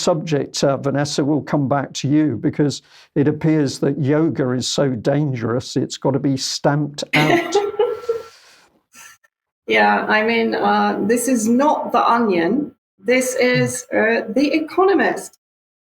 subject, Vanessa, will come back to you, because it appears that yoga is so dangerous, it's got to be stamped out. Yeah, I mean, this is not The Onion. This is The Economist.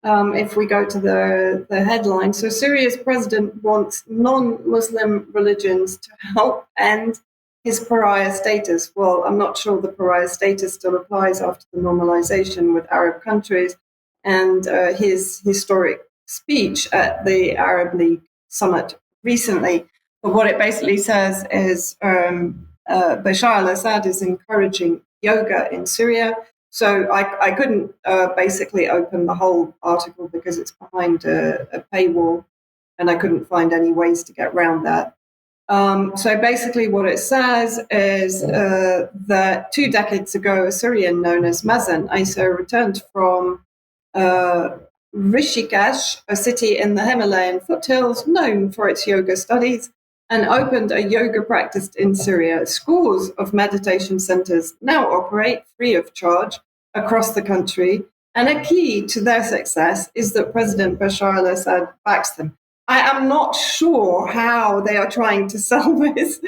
If we go to the headline. So Syria's president wants non-Muslim religions to help end his pariah status. Well, I'm not sure the pariah status still applies after the normalization with Arab countries and his historic speech at the Arab League summit recently. But what it basically says is Bashar al-Assad is encouraging yoga in Syria. So I couldn't basically open the whole article because it's behind a paywall, and I couldn't find any ways to get around that. So basically what it says is that 2 decades ago, a Syrian known as Mazen Isa returned from Rishikesh, a city in the Himalayan foothills known for its yoga studies, and opened a yoga practice in Syria. Scores of meditation centers now operate free of charge across the country. And a key to their success is that President Bashar al-Assad backs them. I am not sure how they are trying to sell this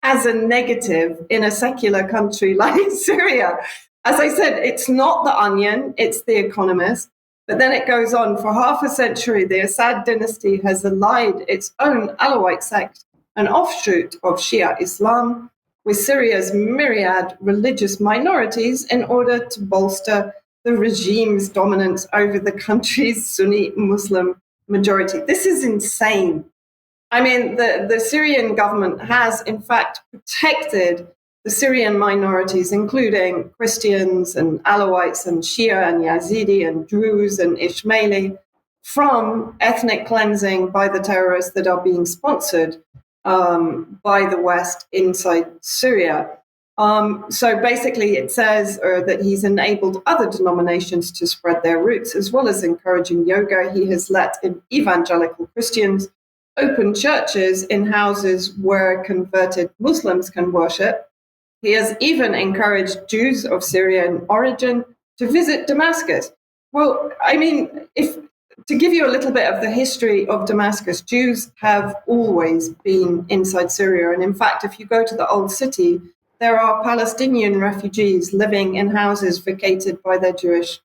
as a negative in a secular country like Syria. As I said, it's not The Onion, it's The Economist. But then it goes on. For half a century, the Assad dynasty has allied its own Alawite sect, an offshoot of Shia Islam, with Syria's myriad religious minorities in order to bolster the regime's dominance over the country's Sunni Muslim majority. This is insane. I mean, the Syrian government has, in fact, protected the Syrian minorities, including Christians and Alawites and Shia and Yazidi and Druze and Ismaili, from ethnic cleansing by the terrorists that are being sponsored by the West inside Syria. So basically it says that he's enabled other denominations to spread their roots, as well as encouraging yoga. He has let evangelical Christians open churches in houses where converted Muslims can worship. He has even encouraged Jews of Syrian origin to visit Damascus. Well, I mean, to give you a little bit of the history of Damascus, Jews have always been inside Syria. And in fact, if you go to the old city, there are Palestinian refugees living in houses vacated by their Jewish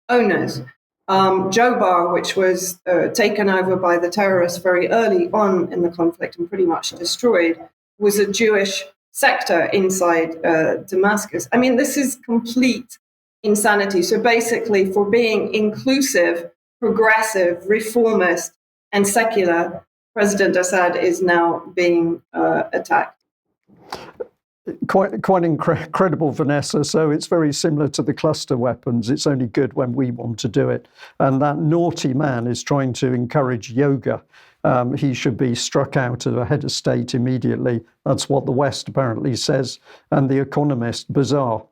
owners. Jobar, which was taken over by the terrorists very early on in the conflict and pretty much destroyed, was a Jewish sector inside Damascus. I mean, this is complete insanity. So basically, for being inclusive, progressive, reformist, and secular, President Assad is now being attacked. Quite incredible, Vanessa. So it's very similar to the cluster weapons. It's only good when we want to do it. And that naughty man is trying to encourage yoga. He should be struck out of a head of state immediately. That's what the West apparently says. And The Economist, bizarre.